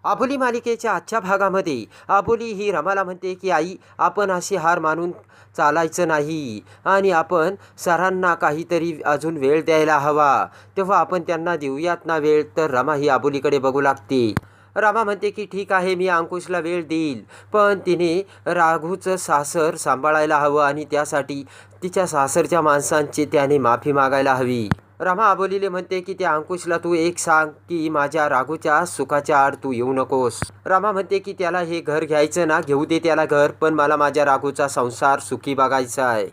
आबोली मालिकेच्या आजच्या भागामध्ये आबोली ही रमाला म्हणते की आई, आपण अशी हार मानून चालायचं नाही आणि आपण सरांना काहीतरी अजून वेळ द्यायला हवा. तेव्हा आपण त्यांना देऊयात ना वेळ. तर रमा ही आबोलीकडे बघू लागते. रमा म्हणते की ठीक आहे, मी अंकुशला वेळ देईल, पण तिने राघूचं सासर सांभाळायला हवं आणि त्यासाठी तिच्या सासरच्या माणसांची त्याने माफी मागायला हवी. रमा आबोलीले म्हणते की त्या अंकुशला तू एक सांग की माझ्या राघूच्या सुखाच्या आड तू येऊ नकोस. रमा म्हणते की त्याला हे घर घ्यायचं ना, घेऊ दे त्याला घर, पण मला माझ्या राघूचा संसार सुखी बघायचा आहे.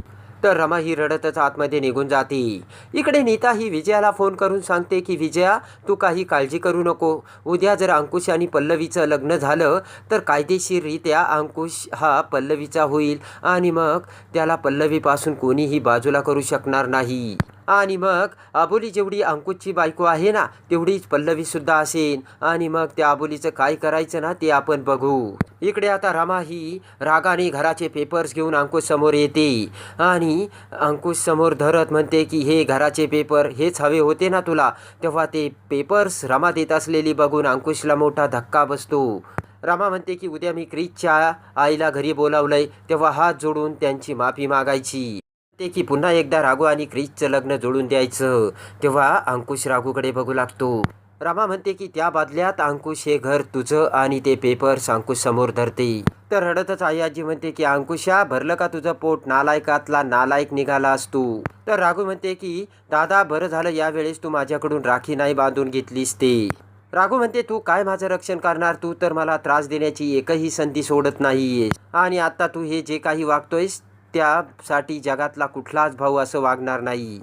तर रमा ही रडतच आतमध्ये निघून जाते. इकडे नीता ही विजयाला फोन करून सांगते की विजया, तू काही काळजी करू नको. उद्या जर अंकुश आणि पल्लवीचं लग्न झालं तर कायदेशीररित्या अंकुश हा पल्लवीचा होईल आणि मग त्याला पल्लवीपासून कोणीही बाजूला करू शकणार नाही. आणि मग आबोली जेवढी अंकुशची बायको आहे ना, तेवढीच पल्लवीसुद्धा असेल आणि मग त्या आबोलीचं काय करायचं ना ते आपण बघू. इकडे आता रमा ही रागाने घराचे पेपर्स घेऊन अंकुश समोर येते आणि अंकुश समोर धरत म्हणते की हे घराचे पेपर हेच हवे होते ना तुला. तेव्हा ते पेपर्स रमा देत असलेली बघून अंकुशला मोठा धक्का बसतो. रमा म्हणते की उद्या मी क्रिसच्या आईला घरी बोलावलंय, तेव्हा हात जोडून त्यांची माफी मागायची. ते की पुन्हा एकदा राघू आणि क्रिसचं लग्न जोडून द्यायचं. तेव्हा अंकुश राघूकडे बघू लागतो. रमा म्हणते की त्या बदल्यात अंकुश हे घर तुझं आणि ते पेपर्स अंकुश समोर धरते. तर रडतच आई आजी म्हणते की अंकुशा, भरलं का तुझं पोट, नालायकातला नालायक निघालास तू. तर राघू म्हणते की दादा, बरं झालं यावेळेस तू माझ्याकडून राखी नाही बांधून घेतलीस ते. राघू म्हणते तू काय माझं रक्षण करणार, तू तर मला त्रास देण्याची एकही संधी सोडत नाहीयेस आणि आता तू हे जे काही वागतोयस त्यासाठी जगातला कुठलाच भाऊ असं वागणार नाही.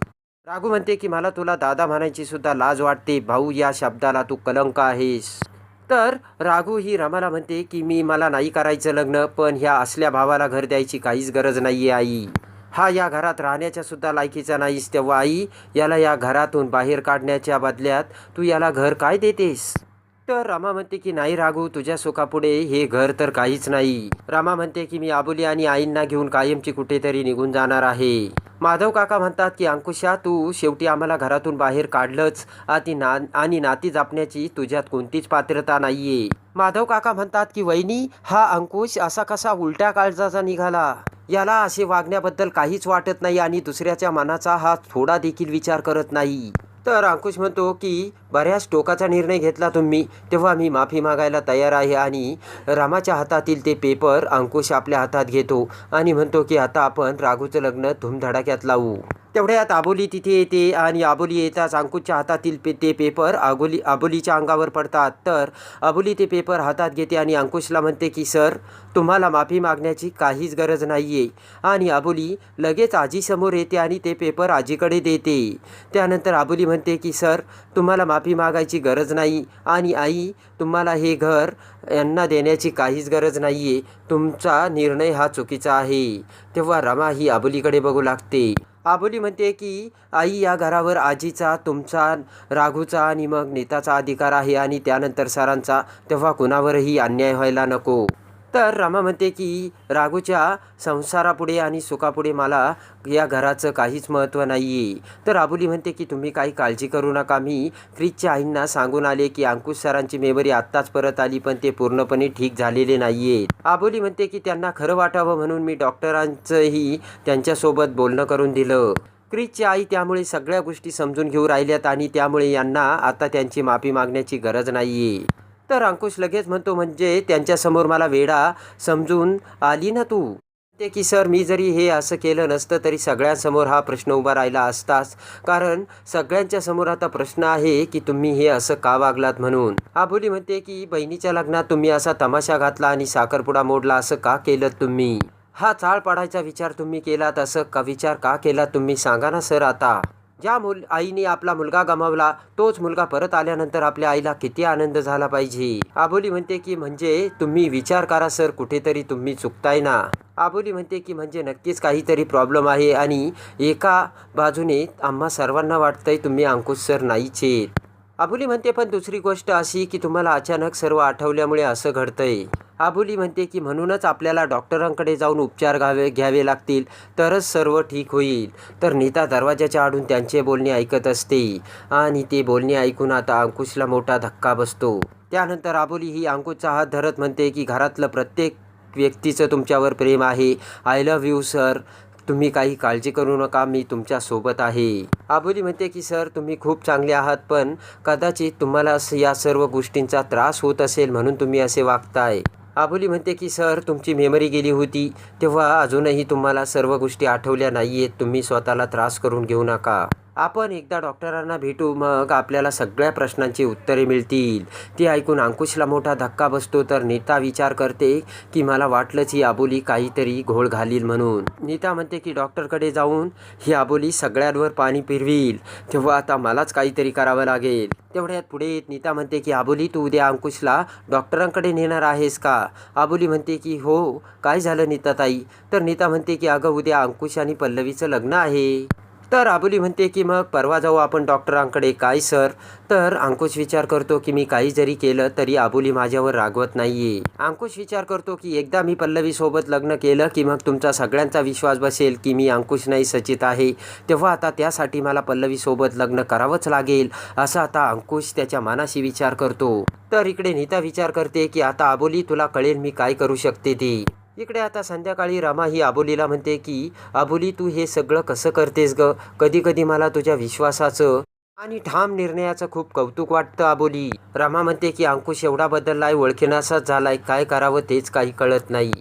राघू म्हणते की मला तुला दादा म्हणायची सुद्धा लाज वाटते, भाऊ या शब्दाला तू कलंक आहेस. तर राघू ही रमाला म्हणते की मला नाही करायचं लग्न, पण ह्या असल्या भावाला घर द्यायची काहीच गरज नाहीये आई. हा या घरात राहण्याच्या सुद्धा लायकीचा नाहीस. तेव्हा आई, याला या घरातून बाहेर काढण्याच्या बदल्यात तू याला घर काय देतेस. तर रमा म्हणते की नाही राघू, तुझ्या सुखापुढे हे घर तर काहीच नाही. रमा म्हणते की मी आबोली आणि आईंना घेऊन कायमची कुठेतरी निघून जाणार आहे. माधव काका म्हणतात की अंकुशा, तू शेवटी आम्हाला घरातून बाहेर काढलंच आणि नाती जपण्याची तुझ्यात कोणतीच पात्रता नाहीये. माधव काका म्हणतात की वहिनी, हा अंकुश असा कसा उलट्या काळजाचा निघाला, याला असे वागण्याबद्दल काहीच वाटत नाही आणि दुसऱ्याच्या मनाचा हा थोडा देखील विचार करत नाही. तर अंकुश म्हणतो की बऱ्याच टोकाचा निर्णय घेतला तुम्ही, तेव्हा मी माफी मागायला तयार आहे. आणि रामाच्या हातातील ते पेपर अंकुश आपल्या हातात घेतो आणि म्हणतो की आता आपण राघूचं लग्न धूमधडाक्यात लावू. तेवढ्यात आबोली तिथे येते आणि आबोली येताच अंकुशच्या हातातील ते पेपर आबोलीच्या अंगावर पडतात. तर आबोली ते पेपर हातात घेते आणि अंकुशला म्हणते की सर, तुम्हाला माफी मागण्याची काहीच गरज नाही आहे. आणि आबोली लगेच आजीसमोर येते आणि ते पेपर आजीकडे देते. त्यानंतर आबोली म्हणते की सर, तुम्हाला माफी मागायची गरज नाही आणि आई, तुम्हाला हे घर यांना देण्याची काहीच गरज नाही आहे. तुमचा निर्णय हा चुकीचा आहे. तेव्हा रमा ही आबोलीकडे बघू लागते. आबोली म्हणते की आई, या घरावर आजीचा, तुमचा, राघूचा आणि मग नीताचा अधिकार आहे आणि त्यानंतर सरांचा. तेव्हा कुणावरही अन्याय व्हायला नको. तर रमा म्हणते की राघूच्या संसारापुढे आणि सुखापुढे मला या घराचं काहीच महत्त्व नाही आहे. तर आबोली म्हणते की तुम्ही काही काळजी करू नका, मी क्रिसच्या आईंना सांगून आले की अंकुश सरांची मेमरी आत्ताच परत आली, पण ते पूर्णपणे ठीक झालेले नाही आहेत. आबोली म्हणते की त्यांना खरं वाटावं म्हणून मी डॉक्टरांचंही त्यांच्यासोबत बोलणं करून दिलं. क्रिसची आई त्यामुळे सगळ्या गोष्टी समजून घेऊ राहिल्यात आणि त्यामुळे यांना आता त्यांची माफी मागण्याची गरज नाही आहे. तर अंकुश लगेच म्हणतो, म्हणजे त्यांच्यासमोर मला वेडा समजून आली ना तू. ते की सर, मी जरी हे असं केलं नसतं तरी सगळ्यांसमोर हा प्रश्न उभा राहिला असताच, कारण सगळ्यांच्या समोर आता प्रश्न आहे की तुम्ही हे असं का वागलात म्हणून. आबोली म्हणते की बहिणीच्या लग्नात तुम्ही असा तमाशा घातला आणि साखरपुडा मोडला, असं का केलं तुम्ही. हा चाळ पाडायचा विचार तुम्ही केलात, असं का विचार का केलात तुम्ही, सांगा ना सर. आता ज्या आईने आपला मुलगा गमावला, तोच मुलगा परत आल्यानंतर आपल्या आईला किती आनंद झाला पाहिजे. आबोली म्हणते की म्हणजे तुम्ही विचार करा सर, कुठेतरी तुम्ही चुकताय ना. आबोली म्हणते की म्हणजे नक्कीच काहीतरी प्रॉब्लेम आहे आणि एका बाजूने आम्हा सर्वांना वाटतंय तुम्ही अंकुश सर नाहीच आहेत. आबोली म्हणते पण दुसरी गोष्ट अशी की तुम्हाला अचानक सर्व आठवल्यामुळे असं घडतंय. आबोली म्हणते की म्हणूनच आपल्याला डॉक्टरांकडे जाऊन उपचार घ्यावे लागतील, तरच सर्व ठीक होईल. तर नीता दरवाजाच्या आडून त्यांचे बोलणे ऐकत असते आणि ते बोलणे ऐकून आता अंकुशला मोठा धक्का बसतो. त्यानंतर आबोली ही अंकुशचा हात धरत म्हणते की घरातलं प्रत्येक व्यक्तीचं तुमच्यावर प्रेम आहे. I love you sir. तुम्ही काही काळजी करू नका, मी तुमच्यासोबत आहे. आबोली म्हणते की सर तुम्ही खूप चांगले आहात, पण कदाचित तुम्हाला या सर्व गोष्टींचा त्रास होत असेल म्हणून तुम्ही असे वागताय. आबोली म्हणते की सर तुमची मेमरी गेली होती तेव्हा अजूनही तुम्हाला सर्व गोष्टी आठवल्या नाही आहेत. तुम्ही स्वतःला त्रास करून घेऊ नका. आपण एकदा डॉक्टरांना भेटू, मग आपल्याला सगळ्या प्रश्नांची उत्तरे मिळतील. ते ऐकून अंकुशला मोठा धक्का बसतो. तर नीता विचार करते की मला वाटलंच ही आबोली काहीतरी घोळ घालील म्हणून. नीता म्हणते की डॉक्टरकडे जाऊन ही आबोली सगळ्यांवर पाणी फिरवील, तेव्हा आता मलाच काहीतरी करावं लागेल. तेवढ्यात पुढे येत नीता म्हणते की आबोली तू उद्या अंकुशला डॉक्टरांकडे नेणार आहेस का? आबोली म्हणते की हो. काय झालं नीताताई? तर नीता म्हणते की अगं उद्या अंकुश आणि पल्लवीचं लग्न आहे. तर आबोली म्हणते की मग परवा जाऊ आपण डॉक्टरांकडे. काय सर? तर अंकुश विचार करतो की मी काही जरी केलं तरी आबोली माझ्यावर रागवत नाहीये. अंकुश विचार करतो की एकदा मी पल्लवीसोबत लग्न केलं की मग तुमचा सगळ्यांचा विश्वास बसेल की मी अंकुश नाही सचित आहे. तेव्हा आता त्यासाठी मला पल्लवीसोबत लग्न करावंच लागेल, असं आता अंकुश त्याच्या मनाशी विचार करतो. तर इकडे नीता विचार करते की आता आबोली तुला कळेल मी काय करू शकते ते. इकडे आता संध्याकाळी रमा ही आबोलीला म्हणते की आबोली तू हे सगळं कसं करतेस ग? कधी कधी मला तुझ्या विश्वासाचं आणि ठाम निर्णयाचं खूप कौतुक वाटतं आबोली. रमा म्हणते की अंकुश एवढा बदललाय, ओळखीनासाच झालाय, काय करावं तेच काही कळत नाही.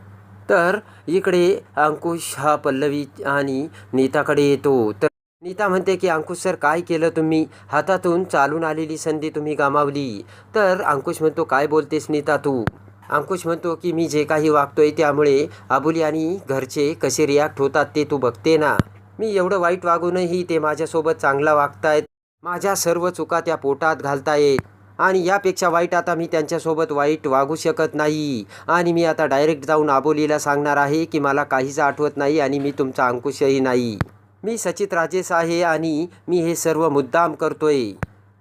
तर इकडे अंकुश हा पल्लवी आणि नीताकडे येतो. तर नीता म्हणते की अंकुश सर काय केलं तुम्ही? हातातून चालून आलेली संधी तुम्ही गमावली. तर अंकुश म्हणतो काय बोलतेस नीता तू? अंकुश म्हणतो की मी जे काही वागतोय त्यामुळे आबोली आणि घरचे कसे रिॲक्ट होतात ते तू बघते ना. मी एवढं वाईट वागूनही ते माझ्यासोबत चांगला वागतायत. माझ्या सर्व चुका त्या पोटात घालतायत आणि यापेक्षा वाईट आता मी त्यांच्यासोबत वाईट वागू शकत नाही. आणि मी आता डायरेक्ट जाऊन आबोलीला सांगणार आहे की मला काहीच आठवत नाही आणि मी तुमचा अंकुशही नाही. मी सचित राजेश आहे आणि मी हे सर्व मुद्दाम करतोय.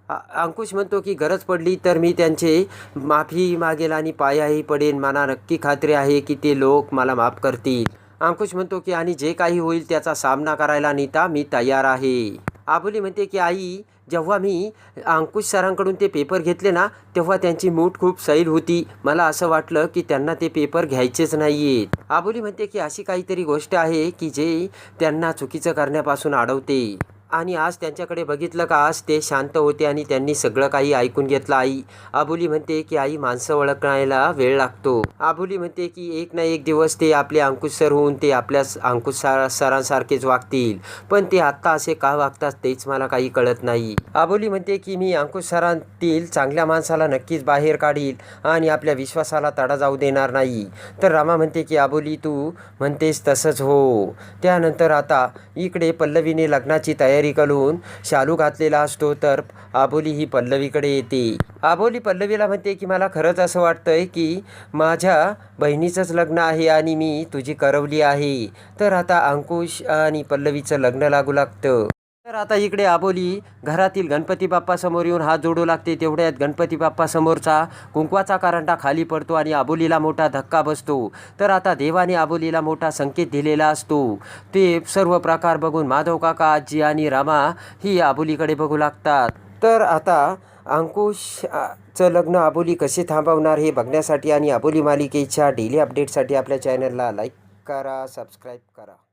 अंकुश म्हणतो की गरज पडली तर मी त्यांचे माफी मागेल आणि पायाही पडेन. मला नक्की खात्री आहे की ते लोक मला माफ करतील. अंकुश म्हणतो की आणि जे काही होईल त्याचा सामना करायला नीता मी तयार आहे. आबोली म्हणते की आई जेव्हा मी अंकुश सरांकडून ते पेपर घेतले ना तेव्हा त्यांची मूठ खूप सैल होती. मला असं वाटलं की त्यांना ते पेपर घ्यायचेच नाहीयेत. आबोली म्हणते की अशी काहीतरी गोष्ट आहे की जे त्यांना चुकीचं करण्यापासून अडवते. आणि आज त्यांच्याकडे बघितलं का आज ते शांत होते आणि त्यांनी सगळं काही ऐकून घेतलं. आई आबोली म्हणते की आई माणसं ओळखायला वेळ लागतो. आबोली म्हणते की एक ना एक दिवस ते आपले अंकुश सर होऊन ते आपल्या अंकुश सरांसारखेच वागतील, पण ते आत्ता असे का वागतात तेच मला काही कळत नाही. आबोली म्हणते की मी अंकुश सरांतील चांगल्या माणसाला नक्कीच बाहेर काढील आणि आपल्या विश्वासाला तडा जाऊ देणार नाही. तर रामा म्हणते की आबोली तू म्हणतेस तसंच हो. त्यानंतर आता इकडे पल्लवीने लग्नाची तयारी करून शालू घातलेला असतो. तर आबोली ही पल्लवीकडे येते. आबोली पल्लवीला म्हणते की मला खरंच असं वाटतंय की माझ्या बहिणीचंच लग्न आहे आणि मी तुझी करवली आहे. तर आता अंकुश आणि पल्लवीचं लग्न लागू लागतं. तर आता इकडे आबोली घरातील गणपती बाप्पा समोर येऊन हात जोडू लागते. तेवढ्यात गणपती बाप्पा समोरचा कुंकवाचा करंडा खाली पडतो आणि आबोलीला मोठा धक्का बसतो. तर आता देवाने आबोलीला मोठा संकेत दिलेला असतो. ते सर्व प्रकार बघून माधव काका, आजी आणि रामा ही आबोलीकडे बघू लागतात. तर आता अंकुशचं लग्न आबोली कसे थांबवणार हे बघण्यासाठी आणि आबोली मालिकेच्या डेली अपडेटसाठी आपल्या चॅनलला लाईक करा, सबस्क्राईब करा.